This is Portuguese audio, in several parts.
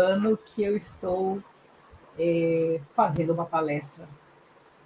ano que eu estou fazendo uma palestra,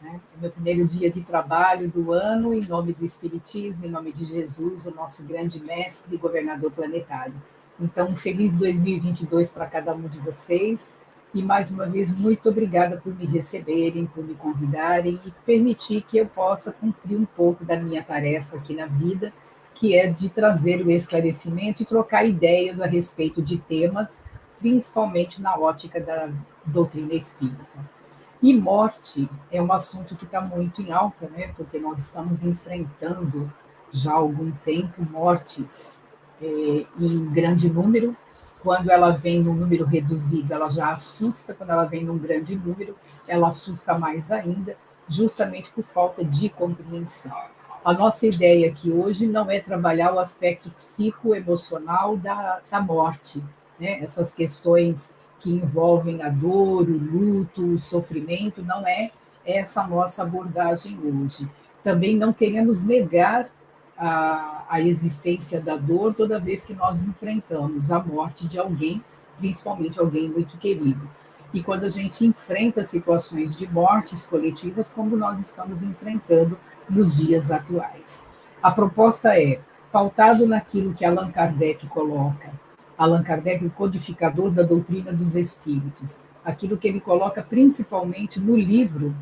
né? É meu primeiro dia de trabalho do ano, em nome do Espiritismo, em nome de Jesus, o nosso grande mestre e governador planetário. Então, um feliz 2022 para cada um de vocês. E, mais uma vez, muito obrigada por me receberem, por me convidarem e permitir que eu possa cumprir um pouco da minha tarefa aqui na vida, que é de trazer o esclarecimento e trocar ideias a respeito de temas, principalmente na ótica da doutrina espírita. E morte é um assunto que está muito em alta, né? Porque nós estamos enfrentando já há algum tempo mortes em grande número. Quando ela vem num número reduzido, ela já assusta. Quando ela vem num grande número, ela assusta mais ainda, justamente por falta de compreensão. A nossa ideia aqui hoje não é trabalhar o aspecto psicoemocional da morte, né? Essas questões que envolvem a dor, o luto, o sofrimento, não é essa a nossa abordagem hoje. Também não queremos negar a existência da dor toda vez que nós enfrentamos a morte de alguém, principalmente alguém muito querido. E quando a gente enfrenta situações de mortes coletivas, como nós estamos enfrentando nos dias atuais. A proposta é, pautado naquilo que Allan Kardec coloca, Allan Kardec, o codificador da doutrina dos espíritos, aquilo que ele coloca principalmente no livro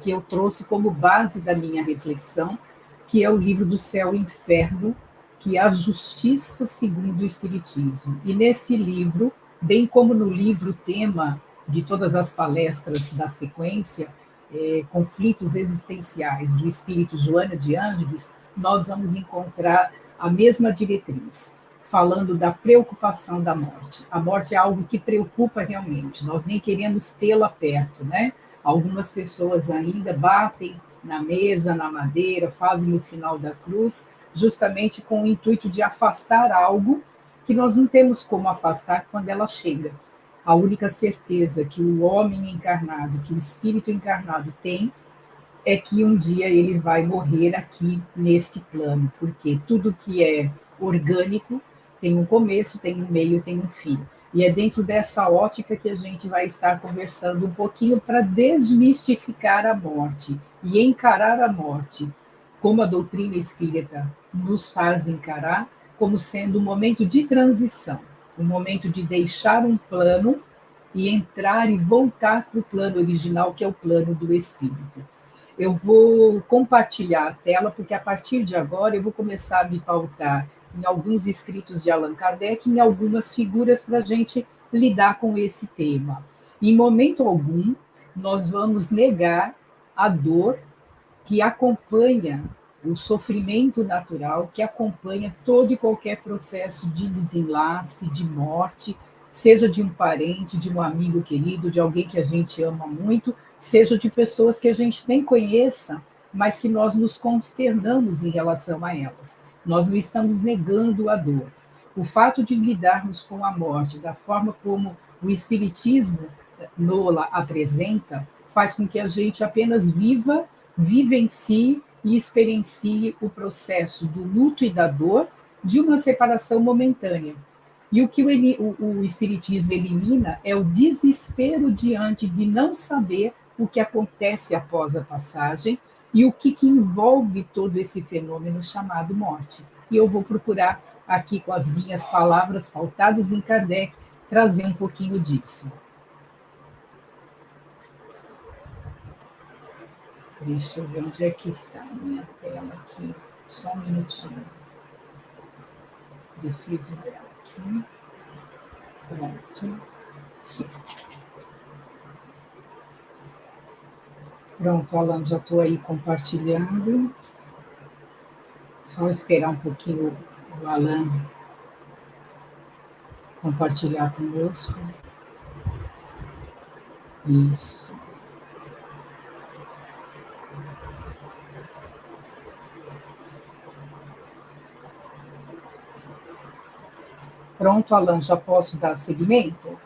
que eu trouxe como base da minha reflexão, que é o livro do Céu e Inferno, que é a Justiça segundo o Espiritismo. E nesse livro, bem como no livro tema de todas as palestras da sequência, Conflitos Existenciais, do Espírito Joana de Ângeles, nós vamos encontrar a mesma diretriz, falando da preocupação da morte. A morte é algo que preocupa realmente, nós nem queremos tê-la perto, né? Algumas pessoas ainda batem na mesa, na madeira, fazem o sinal da cruz, justamente com o intuito de afastar algo que nós não temos como afastar quando ela chega. A única certeza que o homem encarnado, que o espírito encarnado tem, é que um dia ele vai morrer aqui neste plano, porque tudo que é orgânico tem um começo, tem um meio, tem um fim. E é dentro dessa ótica que a gente vai estar conversando um pouquinho para desmistificar a morte e encarar a morte, como a doutrina espírita nos faz encarar, como sendo um momento de transição, um momento de deixar um plano e entrar e voltar para o plano original, que é o plano do espírito. Eu vou compartilhar a tela, porque a partir de agora eu vou começar a me pautar em alguns escritos de Allan Kardec, em algumas figuras para a gente lidar com esse tema. Em momento algum, nós vamos negar a dor que acompanha o sofrimento natural, que acompanha todo e qualquer processo de desenlace, de morte, seja de um parente, de um amigo querido, de alguém que a gente ama muito, seja de pessoas que a gente nem conheça, mas que nós nos consternamos em relação a elas. Nós não estamos negando a dor. O fato de lidarmos com a morte da forma como o Espiritismo Nola apresenta, faz com que a gente apenas vivencie e experiencie o processo do luto e da dor de uma separação momentânea. E o que o Espiritismo elimina é o desespero diante de não saber o que acontece após a passagem e o que envolve todo esse fenômeno chamado morte. E eu vou procurar aqui, com as minhas palavras pautadas em Kardec, trazer um pouquinho disso. Deixa eu ver onde é que está a minha tela aqui. Só um minutinho. Preciso dela aqui. Pronto. Pronto, Alan, já estou aí compartilhando. Só esperar um pouquinho o Alan compartilhar conosco. Isso. Pronto, Alan, já posso dar seguimento?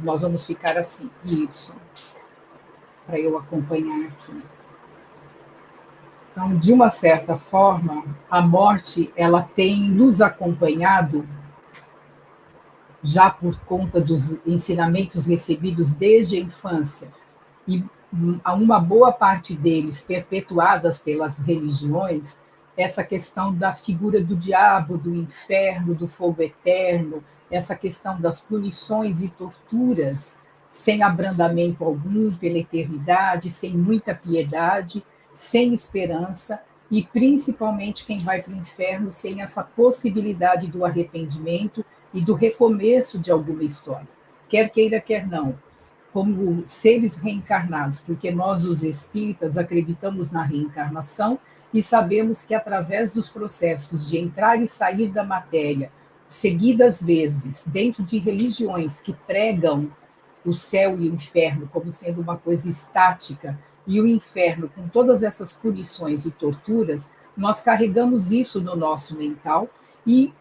Nós vamos ficar assim, isso, para eu acompanhar aqui. Então, de uma certa forma, a morte ela tem nos acompanhado já por conta dos ensinamentos recebidos desde a infância, e uma boa parte deles perpetuadas pelas religiões, essa questão da figura do diabo, do inferno, do fogo eterno, essa questão das punições e torturas sem abrandamento algum pela eternidade, sem muita piedade, sem esperança, e principalmente quem vai para o inferno sem essa possibilidade do arrependimento e do recomeço de alguma história. Quer queira, quer não, como seres reencarnados, porque nós, os espíritas, acreditamos na reencarnação e sabemos que, através dos processos de entrar e sair da matéria, seguidas vezes, dentro de religiões que pregam o céu e o inferno como sendo uma coisa estática, e o inferno com todas essas punições e torturas, nós carregamos isso no nosso mental e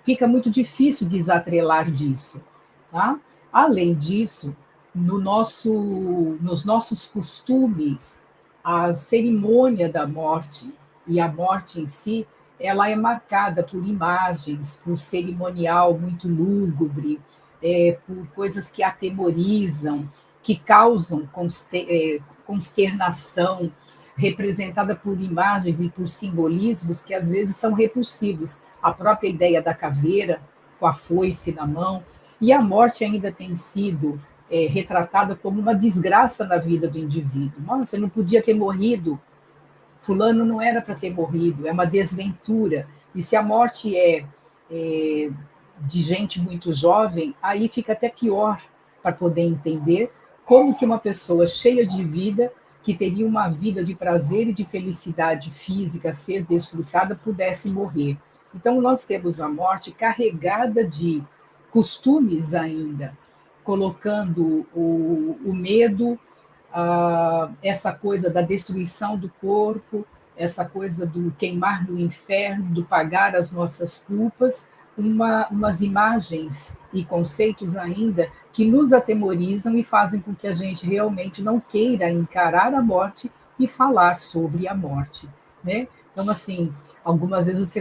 fica muito difícil desatrelar disso. Tá? Além disso, nos nossos costumes, a cerimônia da morte e a morte em si, ela é marcada por imagens, por cerimonial muito lúgubre, por coisas que atemorizam, que causam consternação, representada por imagens e por simbolismos que às vezes são repulsivos. A própria ideia da caveira com a foice na mão, e a morte ainda tem sido retratada como uma desgraça na vida do indivíduo. Nossa, você não podia ter morrido, fulano não era para ter morrido, é uma desventura. E se a morte é de gente muito jovem, aí fica até pior para poder entender como que uma pessoa cheia de vida, que teria uma vida de prazer e de felicidade física a ser desfrutada, pudesse morrer. Então, nós temos a morte carregada de costumes ainda, colocando o medo, essa coisa da destruição do corpo, essa coisa do queimar no inferno, do pagar as nossas culpas, umas imagens e conceitos ainda que nos atemorizam e fazem com que a gente realmente não queira encarar a morte e falar sobre a morte, né? Então, assim, algumas vezes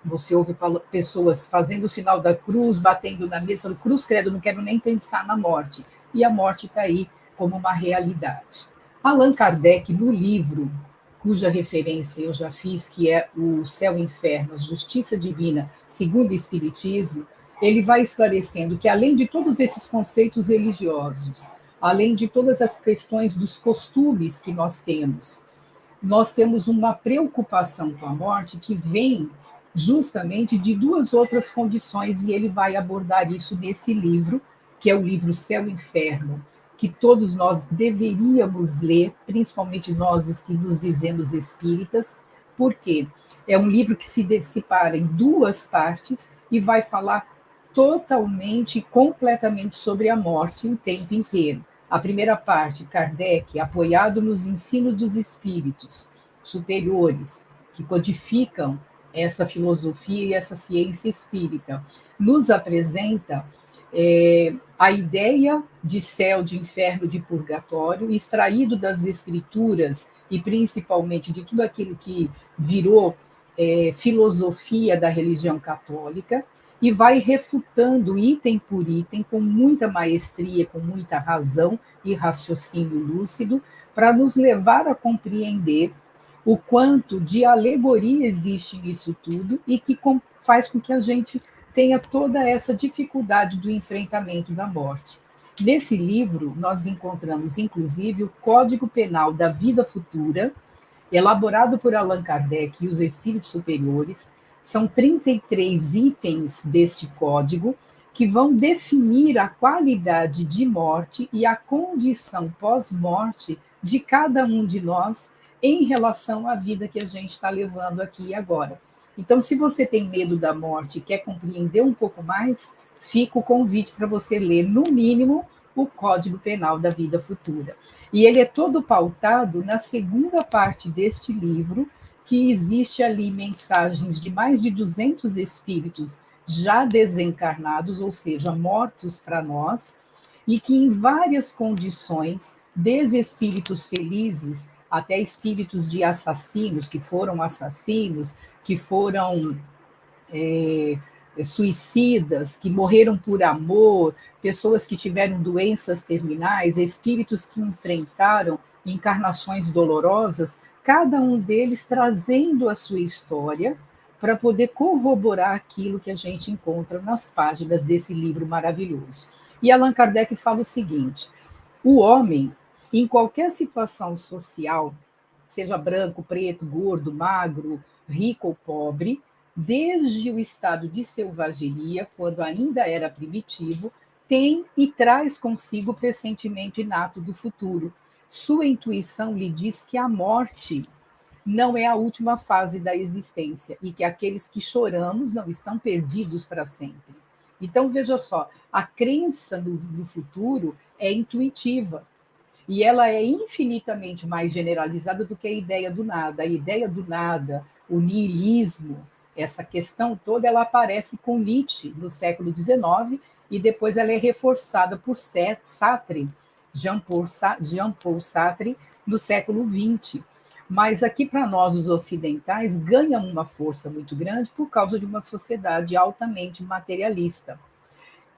você ouve pessoas fazendo o sinal da cruz, batendo na mesa, falando, cruz credo, não quero nem pensar na morte. E a morte está aí como uma realidade. Allan Kardec, no livro cuja referência eu já fiz, que é o Céu e Inferno, a Justiça Divina, segundo o Espiritismo, ele vai esclarecendo que, além de todos esses conceitos religiosos, além de todas as questões dos costumes que nós temos uma preocupação com a morte que vem justamente de duas outras condições, e ele vai abordar isso nesse livro, que é o livro Céu e Inferno, que todos nós deveríamos ler, principalmente nós, os que nos dizemos espíritas, porque é um livro que se separa em duas partes e vai falar totalmente, completamente sobre a morte o tempo inteiro. A primeira parte, Kardec, apoiado nos ensinos dos espíritos superiores, que codificam essa filosofia e essa ciência espírita, nos apresenta a ideia de céu, de inferno, de purgatório, extraído das escrituras e principalmente de tudo aquilo que virou filosofia da religião católica, e vai refutando item por item, com muita maestria, com muita razão e raciocínio lúcido, para nos levar a compreender o quanto de alegoria existe nisso tudo e que faz com que a gente tenha toda essa dificuldade do enfrentamento da morte. Nesse livro, nós encontramos, inclusive, o Código Penal da Vida Futura, elaborado por Allan Kardec e os espíritos superiores. São 33 itens deste código que vão definir a qualidade de morte e a condição pós-morte de cada um de nós em relação à vida que a gente está levando aqui e agora. Então, se você tem medo da morte e quer compreender um pouco mais, fica o convite para você ler, no mínimo, o Código Penal da Vida Futura. E ele é todo pautado na segunda parte deste livro, que existe ali mensagens de mais de 200 espíritos já desencarnados, ou seja, mortos para nós, e que em várias condições, desde espíritos felizes até espíritos de assassinos, que foram suicidas, que morreram por amor, pessoas que tiveram doenças terminais, espíritos que enfrentaram encarnações dolorosas, cada um deles trazendo a sua história para poder corroborar aquilo que a gente encontra nas páginas desse livro maravilhoso. E Allan Kardec fala o seguinte: o homem, em qualquer situação social, seja branco, preto, gordo, magro, rico ou pobre, desde o estado de selvageria, quando ainda era primitivo, tem e traz consigo o pressentimento inato do futuro. Sua intuição lhe diz que a morte não é a última fase da existência e que aqueles que choramos não estão perdidos para sempre. Então, veja só, a crença no futuro é intuitiva e ela é infinitamente mais generalizada do que a ideia do nada. A ideia do nada, o niilismo, essa questão toda, ela aparece com Nietzsche no século XIX e depois ela é reforçada por Sartre, Jean-Paul Sartre, no século XX. Mas aqui para nós, os ocidentais, ganha uma força muito grande por causa de uma sociedade altamente materialista.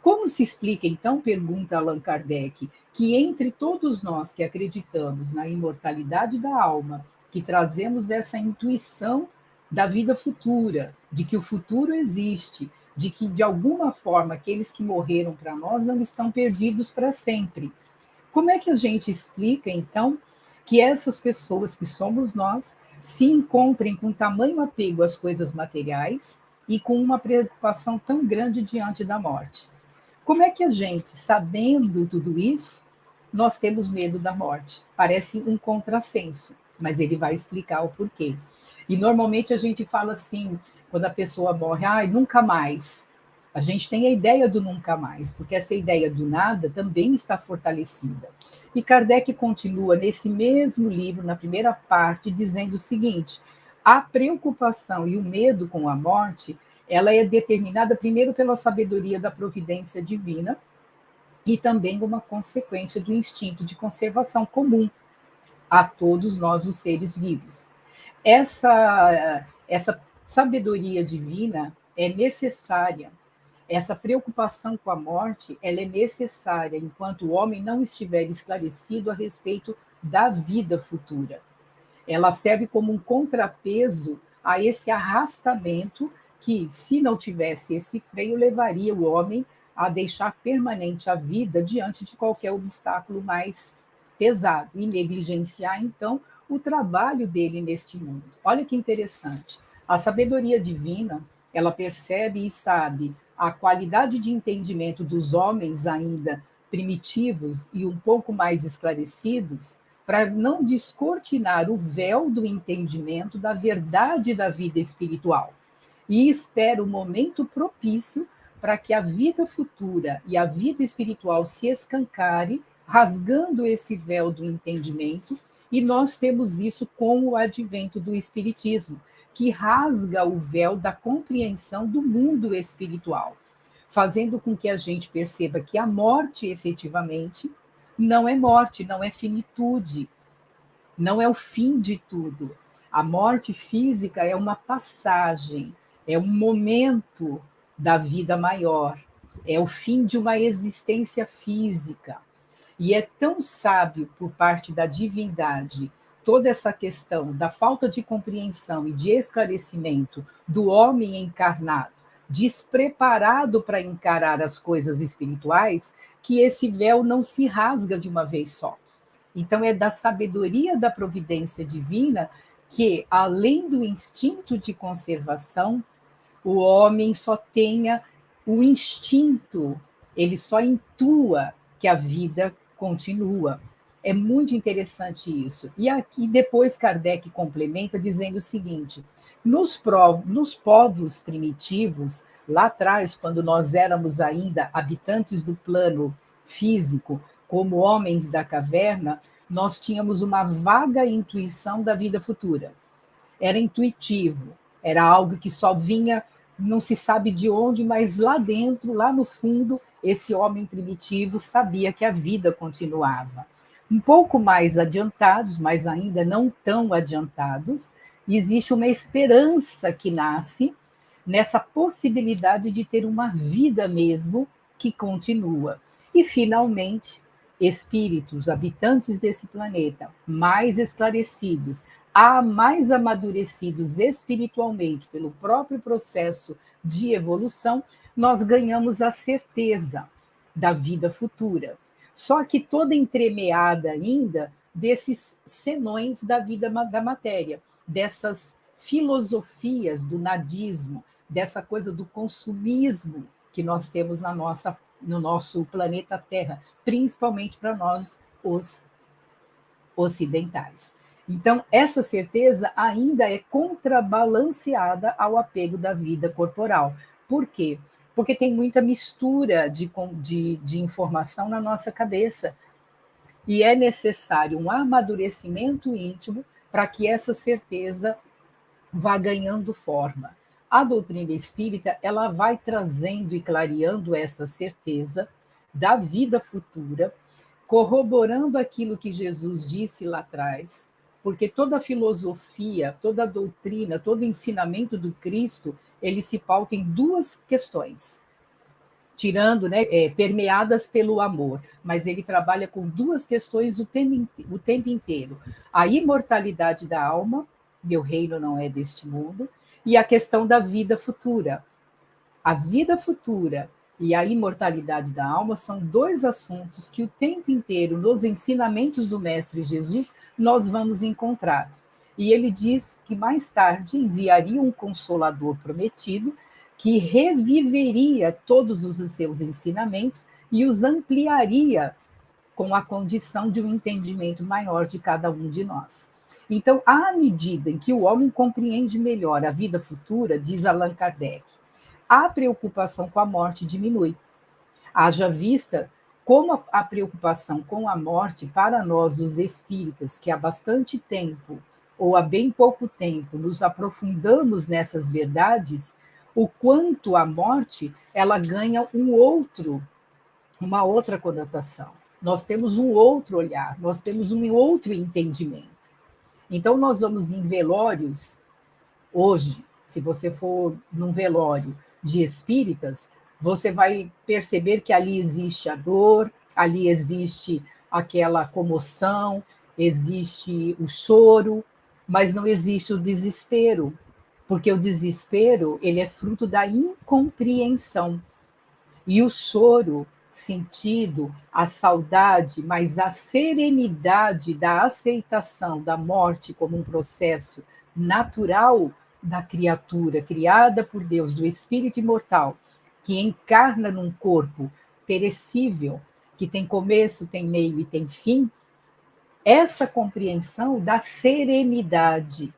Como se explica, então, pergunta Allan Kardec, que entre todos nós que acreditamos na imortalidade da alma, que trazemos essa intuição da vida futura, de que o futuro existe, de que, de alguma forma, aqueles que morreram para nós não estão perdidos para sempre. Como é que a gente explica, então, que essas pessoas que somos nós se encontrem com tamanho apego às coisas materiais e com uma preocupação tão grande diante da morte? Como é que a gente, sabendo tudo isso, nós temos medo da morte? Parece um contrassenso, mas ele vai explicar o porquê. E normalmente a gente fala assim, quando a pessoa morre, ai, nunca mais. A gente tem a ideia do nunca mais, porque essa ideia do nada também está fortalecida. E Kardec continua nesse mesmo livro, na primeira parte, dizendo o seguinte: a preocupação e o medo com a morte, ela é determinada primeiro pela sabedoria da providência divina e também uma consequência do instinto de conservação comum a todos nós, os seres vivos. Essa sabedoria divina é necessária. Essa preocupação com a morte, ela é necessária enquanto o homem não estiver esclarecido a respeito da vida futura. Ela serve como um contrapeso a esse arrastamento que, se não tivesse esse freio, levaria o homem a deixar permanente a vida diante de qualquer obstáculo mais pesado e negligenciar, então, o trabalho dele neste mundo. Olha que interessante. A sabedoria divina, ela percebe e sabe a qualidade de entendimento dos homens ainda primitivos e um pouco mais esclarecidos, para não descortinar o véu do entendimento da verdade da vida espiritual. E espera o momento propício para que a vida futura e a vida espiritual se escancare, rasgando esse véu do entendimento, e nós temos isso com o advento do Espiritismo, que rasga o véu da compreensão do mundo espiritual, fazendo com que a gente perceba que a morte, efetivamente, não é morte, não é finitude, não é o fim de tudo. A morte física é uma passagem, é um momento da vida maior, é o fim de uma existência física. E é tão sábio por parte da divindade toda essa questão da falta de compreensão e de esclarecimento do homem encarnado, despreparado para encarar as coisas espirituais, que esse véu não se rasga de uma vez só. Então, é da sabedoria da providência divina que, além do instinto de conservação, o homem só tenha o instinto, ele só intua que a vida continua. É muito interessante isso. E aqui depois Kardec complementa dizendo o seguinte: nos povos primitivos, lá atrás, quando nós éramos ainda habitantes do plano físico, como homens da caverna, nós tínhamos uma vaga intuição da vida futura. Era intuitivo, era algo que só vinha, não se sabe de onde, mas lá dentro, lá no fundo, esse homem primitivo sabia que a vida continuava. Um pouco mais adiantados, mas ainda não tão adiantados, existe uma esperança que nasce nessa possibilidade de ter uma vida mesmo que continua. E, finalmente, espíritos habitantes desse planeta, mais esclarecidos, mais amadurecidos espiritualmente pelo próprio processo de evolução, nós ganhamos a certeza da vida futura. Só que toda entremeada ainda desses senões da vida da matéria, dessas filosofias do nadismo, dessa coisa do consumismo que nós temos no nosso planeta Terra, principalmente para nós, os ocidentais. Então, essa certeza ainda é contrabalanceada ao apego da vida corporal. Por quê? Porque tem muita mistura de informação na nossa cabeça. E é necessário um amadurecimento íntimo para que essa certeza vá ganhando forma. A doutrina espírita, ela vai trazendo e clareando essa certeza da vida futura, corroborando aquilo que Jesus disse lá atrás, porque toda a filosofia, toda a doutrina, todo o ensinamento do Cristo, ele se pauta em duas questões, tirando, né, permeadas pelo amor, mas ele trabalha com duas questões o tempo inteiro: a imortalidade da alma, meu reino não é deste mundo, e a questão da vida futura. A vida futura e a imortalidade da alma são dois assuntos que o tempo inteiro, nos ensinamentos do Mestre Jesus, nós vamos encontrar. E ele diz que mais tarde enviaria um consolador prometido que reviveria todos os seus ensinamentos e os ampliaria com a condição de um entendimento maior de cada um de nós. Então, à medida em que o homem compreende melhor a vida futura, diz Allan Kardec, a preocupação com a morte diminui. Haja vista como a preocupação com a morte, para nós, os espíritas, que há bastante tempo, ou há bem pouco tempo, nos aprofundamos nessas verdades, o quanto a morte ela ganha uma outra conotação. Nós temos um outro olhar, nós temos um outro entendimento. Então, nós vamos em velórios, hoje, se você for num velório de espíritas, você vai perceber que ali existe a dor, ali existe aquela comoção, existe o choro, mas não existe o desespero, porque o desespero ele é fruto da incompreensão. E o choro sentido, a saudade, mas a serenidade da aceitação da morte como um processo natural da criatura criada por Deus, do espírito imortal, que encarna num corpo perecível, que tem começo, tem meio e tem fim, essa compreensão da serenidade,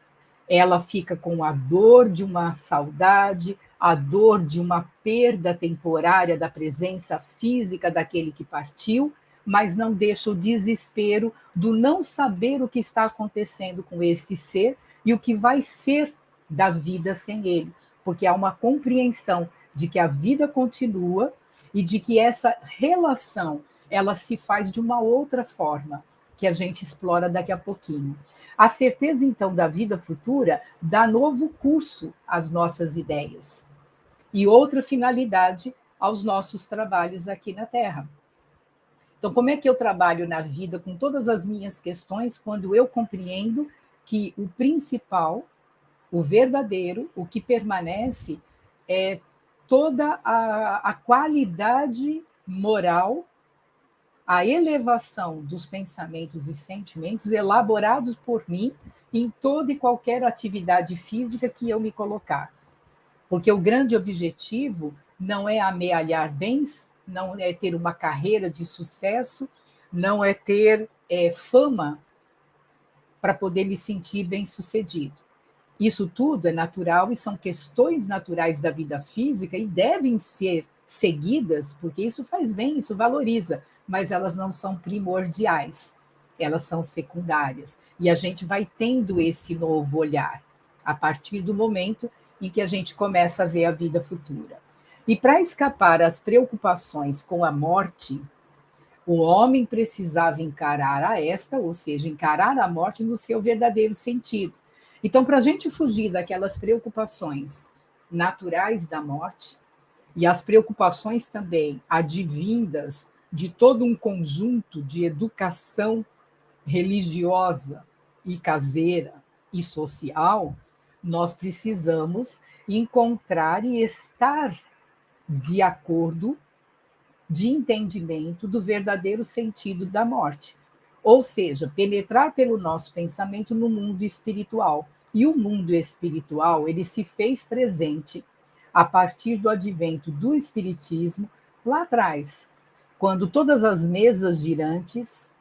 ela fica com a dor de uma saudade, a dor de uma perda temporária da presença física daquele que partiu, mas não deixa o desespero do não saber o que está acontecendo com esse ser e o que vai ser da vida sem ele, porque há uma compreensão de que a vida continua e de que essa relação ela se faz de uma outra forma, que a gente explora daqui a pouquinho. A certeza, então, da vida futura dá novo curso às nossas ideias e outra finalidade aos nossos trabalhos aqui na Terra. Então, como é que eu trabalho na vida com todas as minhas questões quando eu compreendo que o principal, o verdadeiro, o que permanece é toda a qualidade moral, a elevação dos pensamentos e sentimentos elaborados por mim em toda e qualquer atividade física que eu me colocar. Porque o grande objetivo não é amealhar bens, não é ter uma carreira de sucesso, não é ter fama para poder me sentir bem-sucedido. Isso tudo é natural e são questões naturais da vida física e devem ser seguidas, porque isso faz bem, isso valoriza, mas elas não são primordiais, elas são secundárias. E a gente vai tendo esse novo olhar a partir do momento em que a gente começa a ver a vida futura. E para escapar às preocupações com a morte, o homem precisava encarar a esta, ou seja, encarar a morte no seu verdadeiro sentido. Então, para a gente fugir daquelas preocupações naturais da morte e as preocupações também advindas de todo um conjunto de educação religiosa e caseira e social, nós precisamos encontrar e estar de acordo, de entendimento do verdadeiro sentido da morte. Ou seja, penetrar pelo nosso pensamento no mundo espiritual. E o mundo espiritual, ele se fez presente a partir do advento do espiritismo lá atrás, quando todas as mesas girantes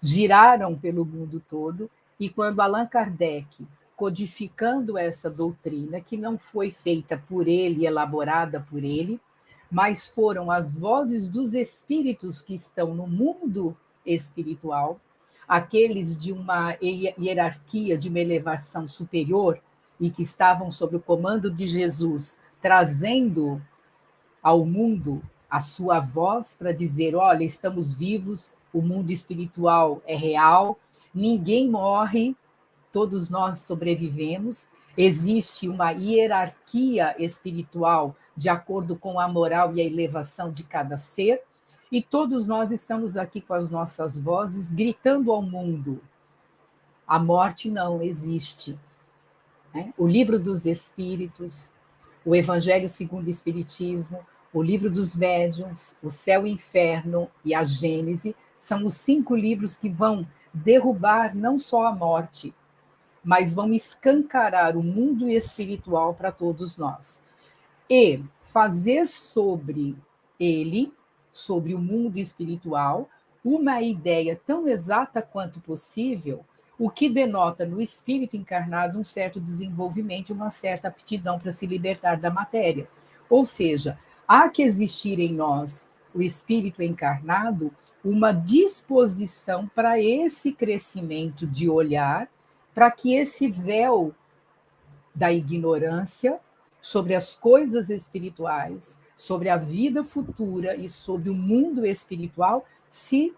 giraram pelo mundo todo e quando Allan Kardec, codificando essa doutrina, que não foi feita por ele, elaborada por ele, mas foram as vozes dos espíritos que estão no mundo espiritual, aqueles de uma hierarquia, de uma elevação superior e que estavam sob o comando de Jesus, trazendo ao mundo a sua voz para dizer: olha, estamos vivos, o mundo espiritual é real, ninguém morre, todos nós sobrevivemos, existe uma hierarquia espiritual de acordo com a moral e a elevação de cada ser, e todos nós estamos aqui com as nossas vozes gritando ao mundo: a morte não existe. O Livro dos Espíritos, o Evangelho segundo o Espiritismo, o Livro dos Médiuns, o Céu e o Inferno e a Gênese são os 5 livros que vão derrubar não só a morte, mas vão escancarar o mundo espiritual para todos nós. E fazer sobre ele, sobre o mundo espiritual, uma ideia tão exata quanto possível, o que denota no espírito encarnado um certo desenvolvimento, uma certa aptidão para se libertar da matéria. Ou seja, há que existir em nós, o espírito encarnado, uma disposição para esse crescimento de olhar, para que esse véu da ignorância sobre as coisas espirituais, sobre a vida futura e sobre o mundo espiritual se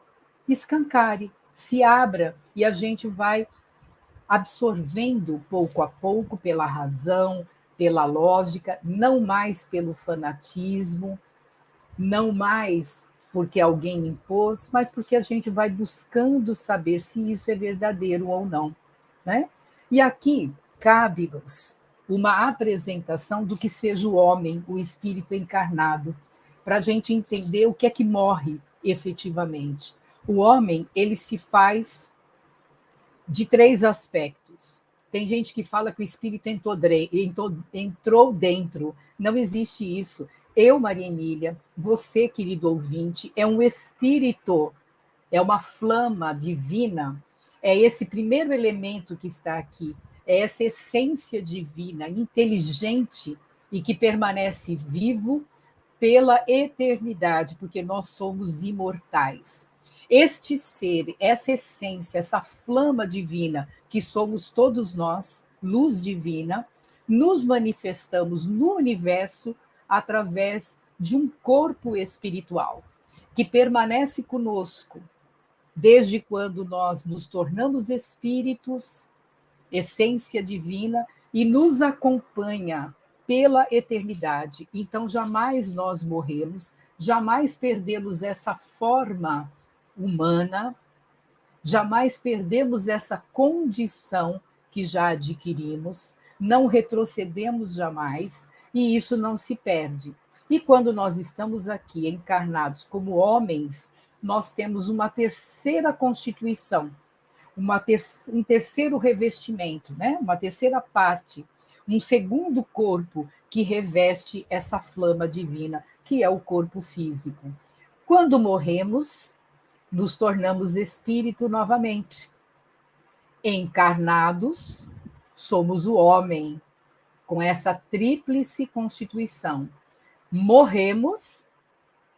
escancare, se abra, e a gente vai absorvendo pouco a pouco pela razão, pela lógica, não mais pelo fanatismo, não mais porque alguém impôs, mas porque a gente vai buscando saber se isso é verdadeiro ou não, né? E aqui cabe-nos uma apresentação do que seja o homem, o espírito encarnado, para a gente entender o que é que morre efetivamente. O homem, ele se faz de 3 aspectos. Tem gente que fala que o espírito entrou dentro. Não existe isso. Eu, Maria Emília, você, querido ouvinte, é um espírito, é uma flama divina, é esse primeiro elemento que está aqui, é essa essência divina, inteligente e que permanece vivo pela eternidade, porque nós somos imortais. Este ser, essa essência, essa flama divina que somos todos nós, luz divina, nos manifestamos no universo através de um corpo espiritual que permanece conosco desde quando nós nos tornamos espíritos, essência divina, e nos acompanha pela eternidade. Então, jamais nós morremos, jamais perdemos essa forma humana, jamais perdemos essa condição que já adquirimos, não retrocedemos jamais, e isso não se perde. E quando nós estamos aqui encarnados como homens, nós temos uma terceira constituição, um terceiro revestimento, né? Uma terceira parte, um segundo corpo que reveste essa flama divina, que é o corpo físico. Quando morremos, nos tornamos espírito novamente. Encarnados, somos o homem, com essa tríplice constituição. Morremos,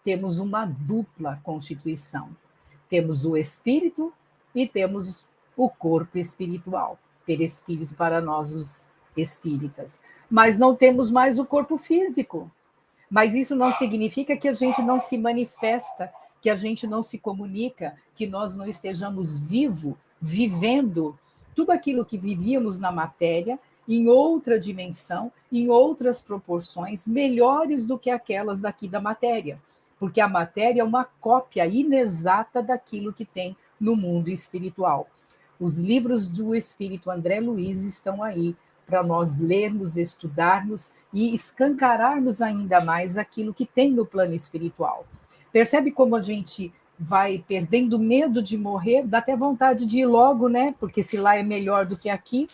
temos uma dupla constituição. Temos o espírito e temos o corpo espiritual, perispírito para nós, os espíritas. Mas não temos mais o corpo físico. Mas isso não significa que a gente não se manifesta, que a gente não se comunica, que nós não estejamos vivendo tudo aquilo que vivíamos na matéria em outra dimensão, em outras proporções, melhores do que aquelas daqui da matéria, porque a matéria é uma cópia inexata daquilo que tem no mundo espiritual. Os livros do Espírito André Luiz estão aí para nós lermos, estudarmos e escancararmos ainda mais aquilo que tem no plano espiritual. Percebe como a gente vai perdendo medo de morrer, dá até vontade de ir logo, né? Porque se lá é melhor do que aqui,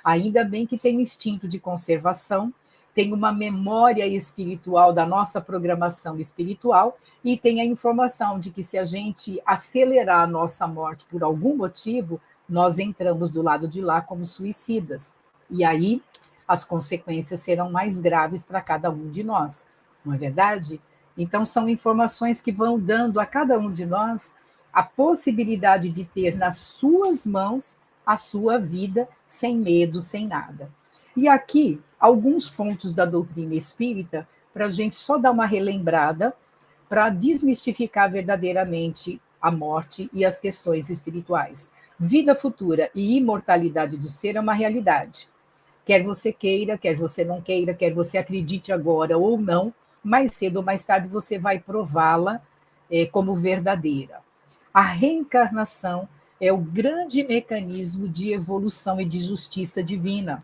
ainda bem que tem um instinto de conservação, tem uma memória espiritual da nossa programação espiritual e tem a informação de que se a gente acelerar a nossa morte por algum motivo, nós entramos do lado de lá como suicidas. E aí as consequências serão mais graves para cada um de nós, não é verdade? Então, são informações que vão dando a cada um de nós a possibilidade de ter nas suas mãos a sua vida sem medo, sem nada. E aqui, alguns pontos da doutrina espírita, para a gente só dar uma relembrada, para desmistificar verdadeiramente a morte e as questões espirituais. Vida futura e imortalidade do ser é uma realidade. Quer você queira, quer você não queira, quer você acredite agora ou não, mais cedo ou mais tarde você vai prová-la como verdadeira. A reencarnação é o grande mecanismo de evolução e de justiça divina.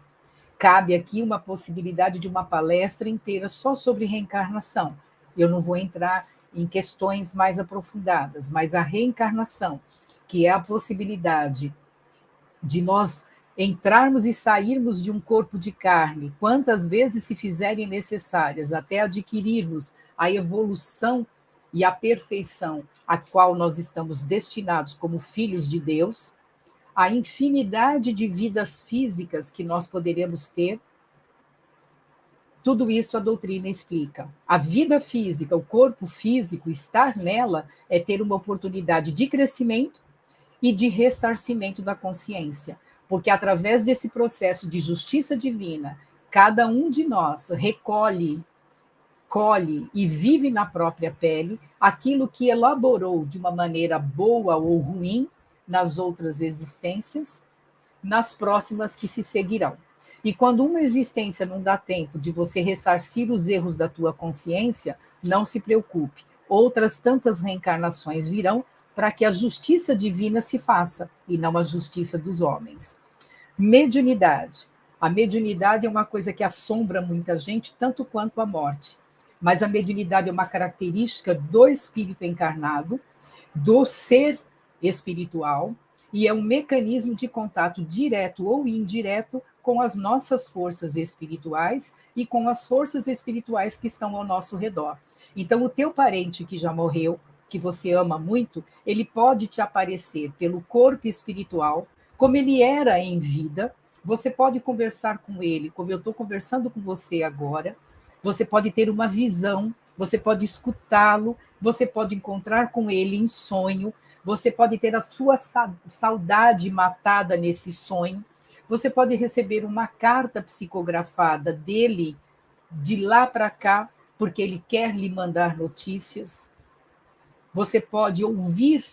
Cabe aqui uma possibilidade de uma palestra inteira só sobre reencarnação. Eu não vou entrar em questões mais aprofundadas, mas a reencarnação, que é a possibilidade de nós entrarmos e sairmos de um corpo de carne, quantas vezes se fizerem necessárias, até adquirirmos a evolução e a perfeição a qual nós estamos destinados como filhos de Deus, a infinidade de vidas físicas que nós poderemos ter, tudo isso a doutrina explica. A vida física, o corpo físico, estar nela é ter uma oportunidade de crescimento e de ressarcimento da consciência, porque através desse processo de justiça divina, cada um de nós recolhe, colhe e vive na própria pele aquilo que elaborou de uma maneira boa ou ruim nas outras existências, nas próximas que se seguirão. E quando uma existência não dá tempo de você ressarcir os erros da tua consciência, não se preocupe. Outras tantas reencarnações virão para que a justiça divina se faça e não a justiça dos homens. Mediunidade. A mediunidade é uma coisa que assombra muita gente, tanto quanto a morte. Mas a mediunidade é uma característica do espírito encarnado, do ser espiritual, e é um mecanismo de contato direto ou indireto com as nossas forças espirituais e com as forças espirituais que estão ao nosso redor. Então, o teu parente que já morreu, que você ama muito, ele pode te aparecer pelo corpo espiritual, como ele era em vida. Você pode conversar com ele, como eu estou conversando com você agora. Você pode ter uma visão, você pode escutá-lo, você pode encontrar com ele em sonho, você pode ter a sua saudade matada nesse sonho, você pode receber uma carta psicografada dele de lá para cá, porque ele quer lhe mandar notícias. Você pode ouvir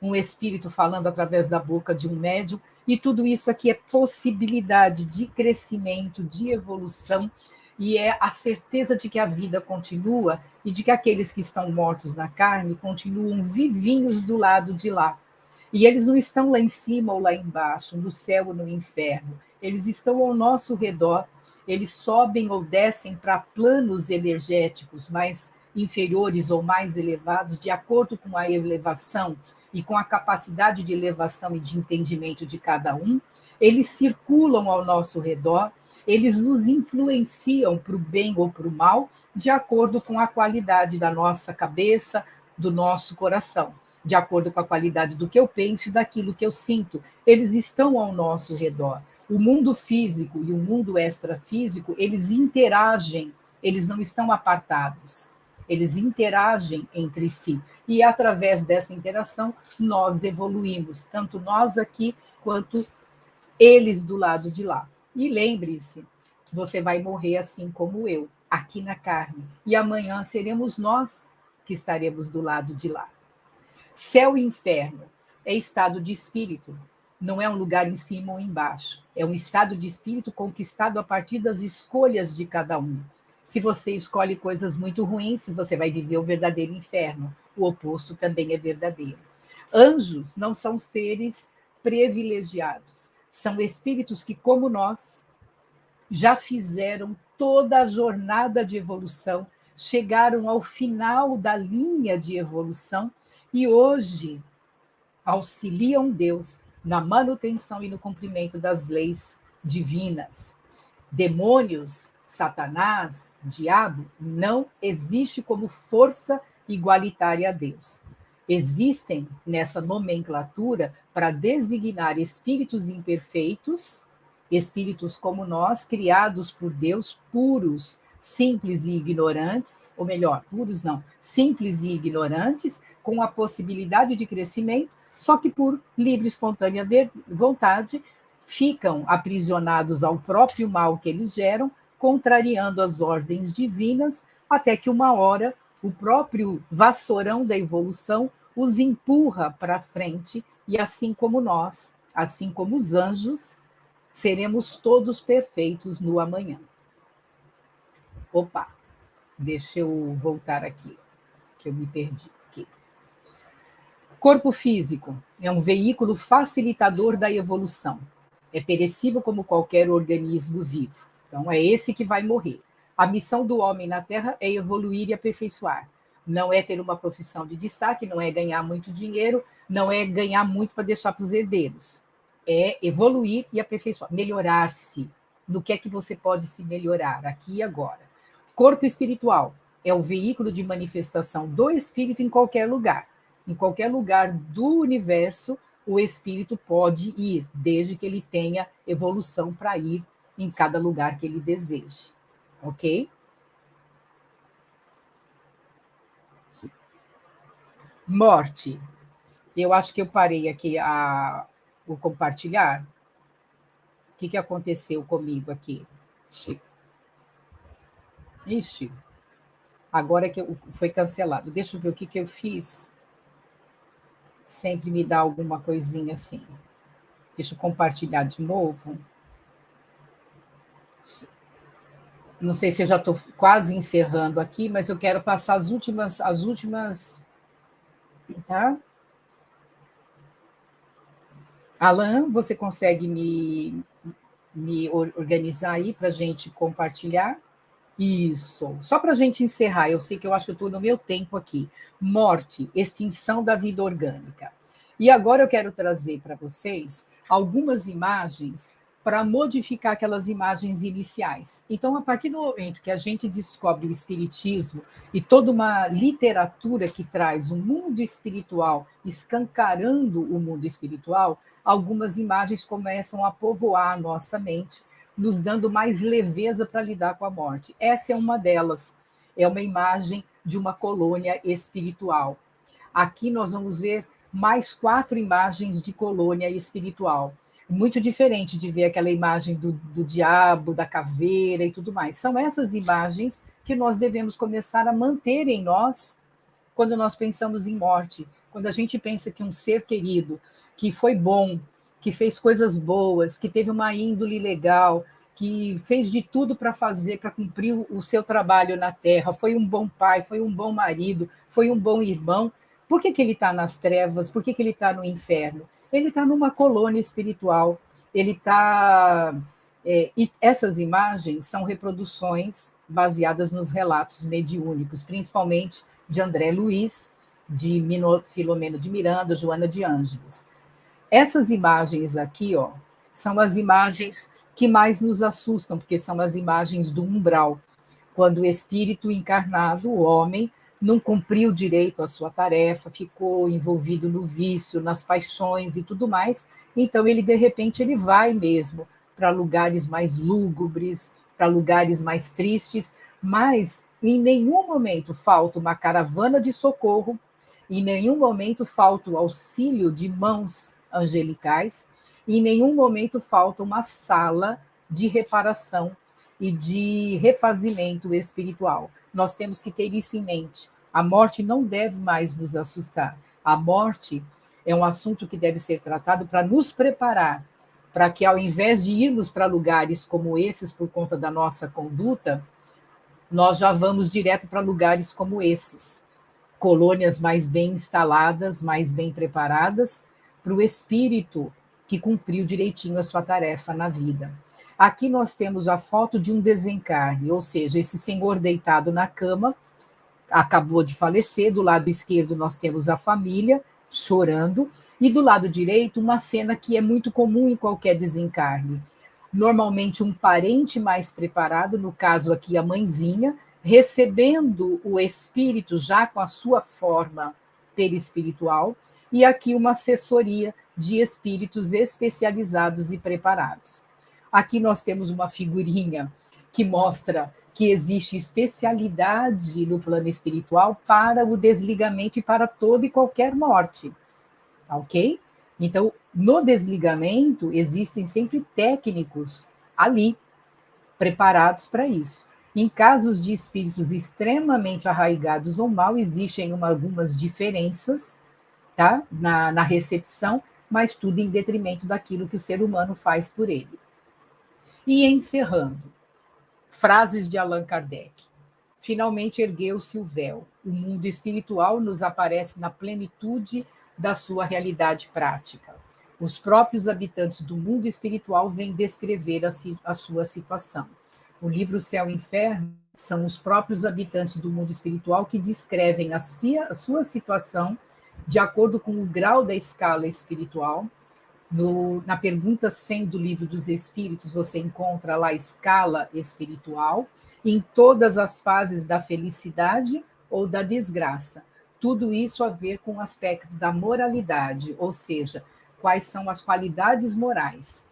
um espírito falando através da boca de um médium, e tudo isso aqui é possibilidade de crescimento, de evolução, e é a certeza de que a vida continua e de que aqueles que estão mortos na carne continuam vivinhos do lado de lá. E eles não estão lá em cima ou lá embaixo, no céu ou no inferno. Eles estão ao nosso redor, eles sobem ou descem para planos energéticos mais inferiores ou mais elevados, de acordo com a elevação e com a capacidade de elevação e de entendimento de cada um. Eles circulam ao nosso redor, eles nos influenciam para o bem ou para o mal, de acordo com a qualidade da nossa cabeça, do nosso coração, de acordo com a qualidade do que eu penso e daquilo que eu sinto. Eles estão ao nosso redor. O mundo físico e o mundo extrafísico, eles interagem, eles não estão apartados. Eles interagem entre si. E através dessa interação, nós evoluímos, tanto nós aqui quanto eles do lado de lá. E lembre-se, você vai morrer assim como eu, aqui na carne. E amanhã seremos nós que estaremos do lado de lá. Céu e inferno é estado de espírito. não é um lugar em cima ou embaixo. É um estado de espírito conquistado a partir das escolhas de cada um. Se você escolhe coisas muito ruins, você vai viver o verdadeiro inferno. O oposto também é verdadeiro. Anjos não são seres privilegiados. São espíritos que, como nós, já fizeram toda a jornada de evolução, chegaram ao final da linha de evolução e hoje auxiliam Deus na manutenção e no cumprimento das leis divinas. Demônios, Satanás, diabo, não existe como força igualitária a Deus. Existem nessa nomenclatura para designar espíritos imperfeitos, espíritos como nós, criados por Deus, puros, simples e ignorantes, ou melhor, puros não, simples e ignorantes, com a possibilidade de crescimento, só que por livre e espontânea vontade, ficam aprisionados ao próprio mal que eles geram, contrariando as ordens divinas, até que uma hora o próprio vassourão da evolução os empurra para frente, e assim como nós, assim como os anjos, seremos todos perfeitos no amanhã. Opa, deixa eu voltar aqui, que eu me perdi. Aqui. Corpo físico é um veículo facilitador da evolução. É perecível como qualquer organismo vivo. Então, é esse que vai morrer. A missão do homem na Terra é evoluir e aperfeiçoar. Não é ter uma profissão de destaque, não é ganhar muito dinheiro, não é ganhar muito para deixar para os herdeiros. É evoluir e aperfeiçoar, melhorar-se. No que é que você pode se melhorar, aqui e agora. Corpo espiritual é o veículo de manifestação do espírito em qualquer lugar. Em qualquer lugar do universo, o espírito pode ir, desde que ele tenha evolução para ir em cada lugar que ele deseje. Ok? Morte. Eu acho que eu parei aqui o compartilhar. O que aconteceu comigo aqui? Ixi, agora que foi cancelado. Deixa eu ver o que eu fiz. Sempre me dá alguma coisinha assim. Deixa eu compartilhar de novo. Não sei se eu já estou quase encerrando aqui, mas eu quero passar as últimas, tá? Alan, você consegue me organizar aí para a gente compartilhar? Isso. Só para a gente encerrar, eu sei que eu acho que eu estou no meu tempo aqui. Morte, extinção da vida orgânica. E agora eu quero trazer para vocês algumas imagens para modificar aquelas imagens iniciais. Então, a partir do momento que a gente descobre o espiritismo e toda uma literatura que traz o mundo espiritual, escancarando o mundo espiritual, algumas imagens começam a povoar a nossa mente, nos dando mais leveza para lidar com a morte. Essa é uma delas. É uma imagem de uma colônia espiritual. Aqui nós vamos ver mais 4 imagens de colônia espiritual. Muito diferente de ver aquela imagem do diabo, da caveira e tudo mais. São essas imagens que nós devemos começar a manter em nós quando nós pensamos em morte. Quando a gente pensa que um ser querido, que foi bom, que fez coisas boas, que teve uma índole legal, que fez de tudo para fazer, para cumprir o seu trabalho na Terra, foi um bom pai, foi um bom marido, foi um bom irmão. Por que ele está nas trevas? Por que ele está no inferno? Ele está numa colônia espiritual. Ele está. E essas imagens são reproduções baseadas nos relatos mediúnicos, principalmente de André Luiz, de Filomeno de Miranda, Joana de Ângeles. Essas imagens aqui, ó, são as imagens que mais nos assustam, porque são as imagens do umbral, quando o espírito encarnado, o homem, não cumpriu direito à sua tarefa, ficou envolvido no vício, nas paixões e tudo mais, então ele, de repente, ele vai mesmo para lugares mais lúgubres, para lugares mais tristes, mas em nenhum momento falta uma caravana de socorro, em nenhum momento falta o auxílio de mãos angelicais, e em nenhum momento falta uma sala de reparação e de refazimento espiritual. Nós temos que ter isso em mente. A morte não deve mais nos assustar. A morte é um assunto que deve ser tratado para nos preparar, para que ao invés de irmos para lugares como esses por conta da nossa conduta, nós já vamos direto para lugares como esses, colônias mais bem instaladas, mais bem preparadas, para o espírito que cumpriu direitinho a sua tarefa na vida. Aqui nós temos a foto de um desencarne, ou seja, esse senhor deitado na cama, acabou de falecer, do lado esquerdo nós temos a família chorando, e do lado direito uma cena que é muito comum em qualquer desencarne. Normalmente um parente mais preparado, no caso aqui a mãezinha, recebendo o espírito já com a sua forma perispiritual, e aqui uma assessoria de espíritos especializados e preparados. Aqui nós temos uma figurinha que mostra que existe especialidade no plano espiritual para o desligamento e para toda e qualquer morte, ok? Então, no desligamento, existem sempre técnicos ali, preparados para isso. Em casos de espíritos extremamente arraigados ou mal, existem algumas diferenças, tá? Na recepção, mas tudo em detrimento daquilo que o ser humano faz por ele. E encerrando, frases de Allan Kardec. Finalmente ergueu-se o véu. O mundo espiritual nos aparece na plenitude da sua realidade prática. Os próprios habitantes do mundo espiritual vêm descrever a sua situação. O livro Céu e Inferno são os próprios habitantes do mundo espiritual que descrevem a sua situação de acordo com o grau da escala espiritual. Na pergunta 100 do Livro dos Espíritos, você encontra lá a escala espiritual, em todas as fases da felicidade ou da desgraça. Tudo isso a ver com o aspecto da moralidade, ou seja, quais são as qualidades morais,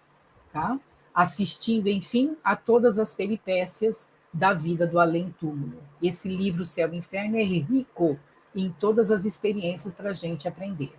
tá? Assistindo, enfim, a todas as peripécias da vida do além-túmulo. Esse livro Céu e Inferno é rico em todas as experiências para a gente aprender.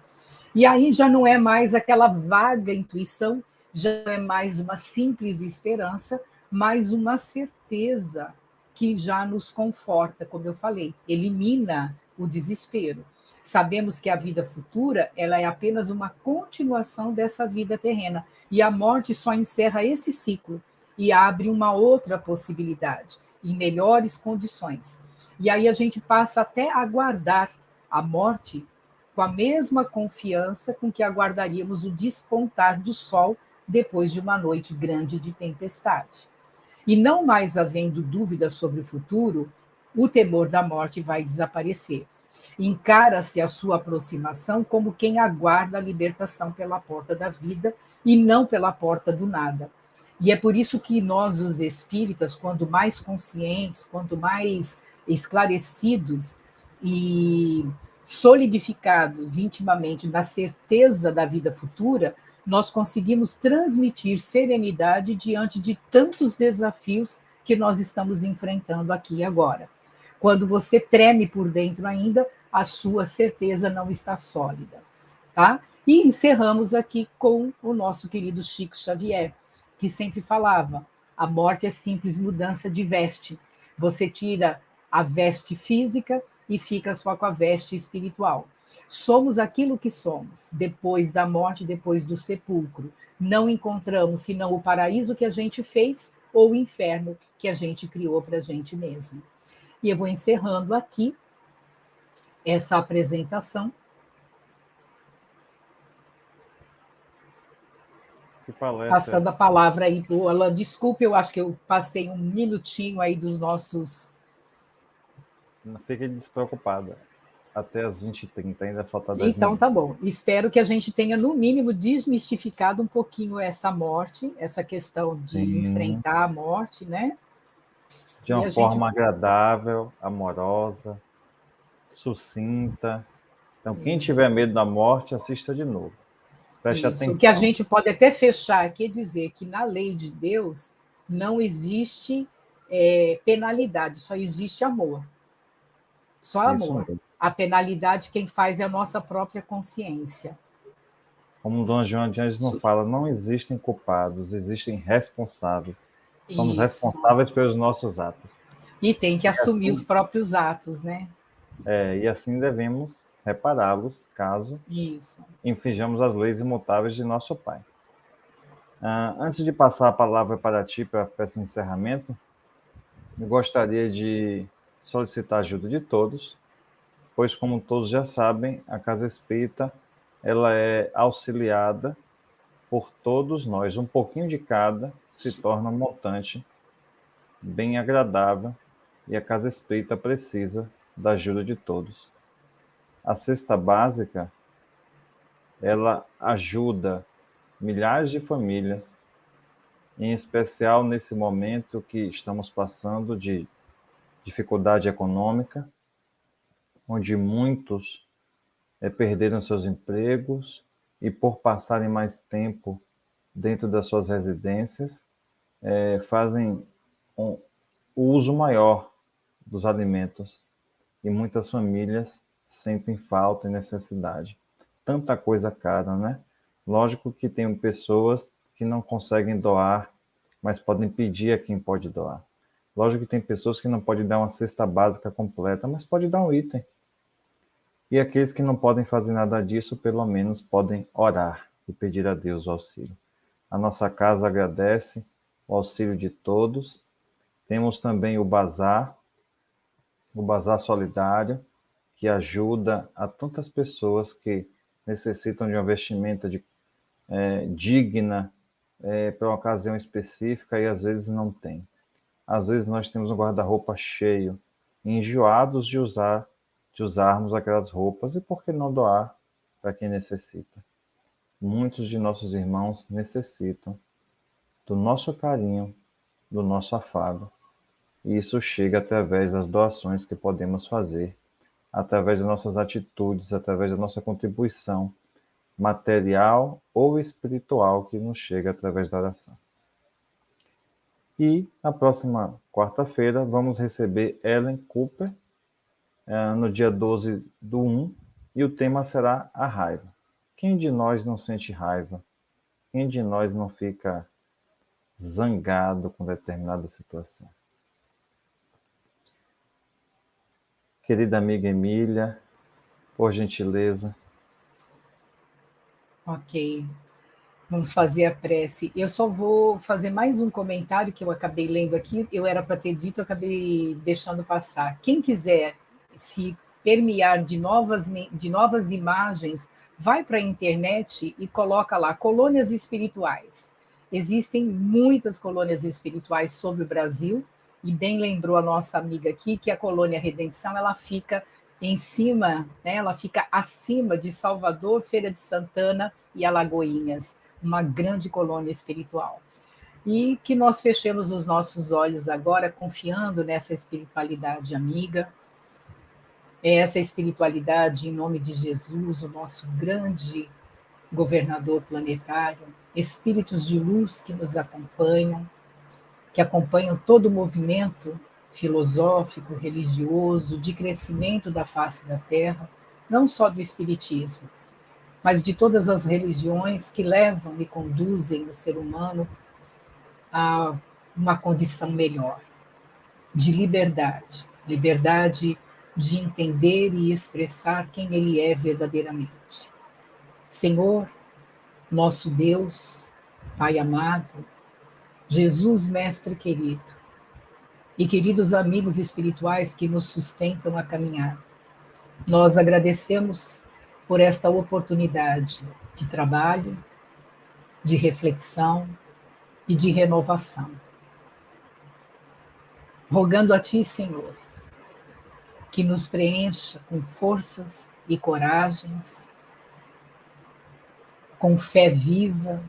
E aí já não é mais aquela vaga intuição, já é mais uma simples esperança, mais uma certeza que já nos conforta, como eu falei, elimina o desespero. Sabemos que a vida futura, ela é apenas uma continuação dessa vida terrena, e a morte só encerra esse ciclo e abre uma outra possibilidade, em melhores condições. E aí a gente passa até a aguardar a morte com a mesma confiança com que aguardaríamos o despontar do sol depois de uma noite grande de tempestade. E não mais havendo dúvidas sobre o futuro, o temor da morte vai desaparecer. Encara-se a sua aproximação como quem aguarda a libertação pela porta da vida e não pela porta do nada. E é por isso que nós, os espíritas, quando mais conscientes, quanto mais esclarecidos e solidificados intimamente na certeza da vida futura, nós conseguimos transmitir serenidade diante de tantos desafios que nós estamos enfrentando aqui e agora. Quando você treme por dentro ainda, a sua certeza não está sólida, tá? E encerramos aqui com o nosso querido Chico Xavier, que sempre falava: a morte é simples mudança de veste. Você tira a veste física e fica só com a veste espiritual. Somos aquilo que somos, depois da morte, depois do sepulcro. Não encontramos senão o paraíso que a gente fez ou o inferno que a gente criou para a gente mesmo. E eu vou encerrando aqui essa apresentação. Que palestra. Passando a palavra aí para o Alan. Desculpe, eu acho que eu passei um minutinho aí dos nossos... Não fique despreocupada. Até as 20h30 ainda falta 10 Então, minutos. tá bom. Espero que a gente tenha, no mínimo, desmistificado um pouquinho essa morte, essa questão de enfrentar a morte, né? De uma forma agradável, amorosa, sucinta. Então, quem tiver medo da morte, assista de novo. Preste atenção. O que a gente pode até fechar aqui é dizer que na lei de Deus não existe penalidade, só existe amor. Só amor. A penalidade quem faz é a nossa própria consciência. Como Dom João de Anjos não fala, não existem culpados, existem responsáveis. Somos responsáveis pelos nossos atos. E tem que assumir os próprios atos, né? E assim devemos repará-los caso infringamos as leis imutáveis de nosso Pai. Antes de passar a palavra para ti para esse encerramento, eu gostaria de solicitar a ajuda de todos, pois, como todos já sabem, a Casa Espírita ela é auxiliada por todos nós. Um pouquinho de cada se torna um montante bem agradável e a Casa Espírita precisa da ajuda de todos. A cesta básica, ela ajuda milhares de famílias, em especial nesse momento que estamos passando de dificuldade econômica, onde muitos perderam seus empregos e, por passarem mais tempo dentro das suas residências, fazem o uso maior dos alimentos e muitas famílias sentem falta e necessidade. Tanta coisa cara, né? Lógico que tem pessoas que não conseguem doar, mas podem pedir a quem pode doar. Lógico que tem pessoas que não podem dar uma cesta básica completa, mas pode dar um item. E aqueles que não podem fazer nada disso, pelo menos podem orar e pedir a Deus o auxílio. A nossa casa agradece o auxílio de todos. Temos também o bazar solidário, que ajuda a tantas pessoas que necessitam de uma vestimenta digna para uma ocasião específica e às vezes não tem. Às vezes nós temos um guarda-roupa cheio, enjoados de usarmos aquelas roupas, e por que não doar para quem necessita? Muitos de nossos irmãos necessitam do nosso carinho, do nosso afago, e isso chega através das doações que podemos fazer, através das nossas atitudes, através da nossa contribuição material ou espiritual que nos chega através da oração. E na próxima quarta-feira vamos receber Ellen Cooper, no dia 12/1, e o tema será a raiva. Quem de nós não sente raiva? Quem de nós não fica zangado com determinada situação? Querida amiga Emília, por gentileza. Ok. Vamos fazer a prece. Eu só vou fazer mais um comentário que eu acabei lendo aqui. Eu era para ter dito, eu acabei deixando passar. Quem quiser se permear de novas imagens, vai para a internet e coloca lá colônias espirituais. Existem muitas colônias espirituais sobre o Brasil, e bem lembrou a nossa amiga aqui que a colônia Redenção ela fica em cima, né, ela fica acima de Salvador, Feira de Santana e Alagoinhas, uma grande colônia espiritual. E que nós fechemos os nossos olhos agora, confiando nessa espiritualidade amiga, essa espiritualidade em nome de Jesus, o nosso grande governador planetário, espíritos de luz que nos acompanham, que acompanham todo o movimento filosófico, religioso, de crescimento da face da Terra, não só do Espiritismo, mas de todas as religiões que levam e conduzem o ser humano a uma condição melhor, de liberdade, liberdade de entender e expressar quem ele é verdadeiramente. Senhor, nosso Deus, Pai amado, Jesus, Mestre querido, e queridos amigos espirituais que nos sustentam a caminhada, nós agradecemos por esta oportunidade de trabalho, de reflexão e de renovação. Rogando a Ti, Senhor, que nos preencha com forças e coragens, com fé viva,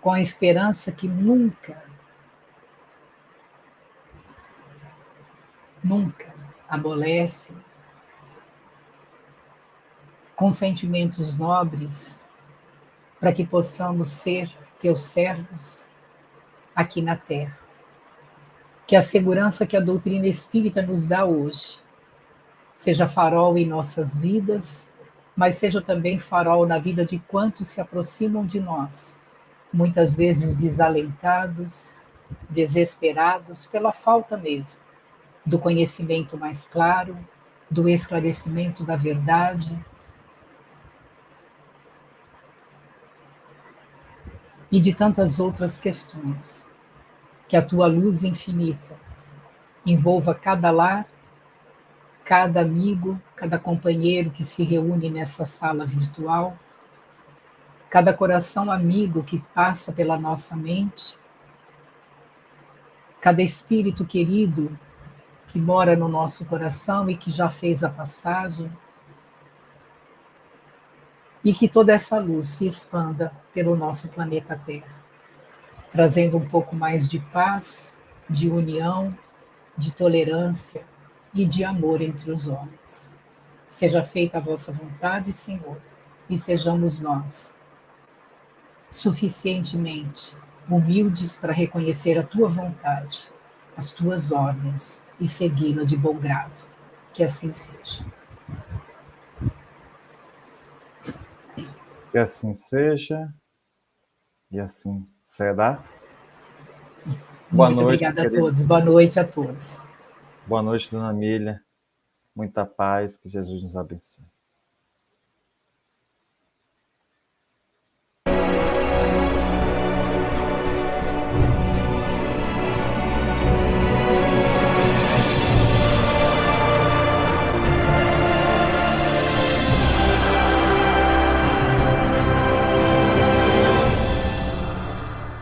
com a esperança que nunca amolece, com sentimentos nobres, para que possamos ser Teus servos aqui na Terra. Que a segurança que a doutrina espírita nos dá hoje seja farol em nossas vidas, mas seja também farol na vida de quantos se aproximam de nós, muitas vezes desalentados, desesperados pela falta mesmo do conhecimento mais claro, do esclarecimento da verdade e de tantas outras questões. Que a tua luz infinita envolva cada lar, cada amigo, cada companheiro que se reúne nessa sala virtual, cada coração amigo que passa pela nossa mente, cada espírito querido que mora no nosso coração e que já fez a passagem, e que toda essa luz se expanda pelo nosso planeta Terra, trazendo um pouco mais de paz, de união, de tolerância e de amor entre os homens. Seja feita a vossa vontade, Senhor, e sejamos nós suficientemente humildes para reconhecer a tua vontade, as tuas ordens e segui-la de bom grado. Que assim seja. Que assim seja e assim será. Boa Muito noite, obrigada a querido. todos. Boa noite a todos. Boa noite, dona Mília. Muita paz, que Jesus nos abençoe.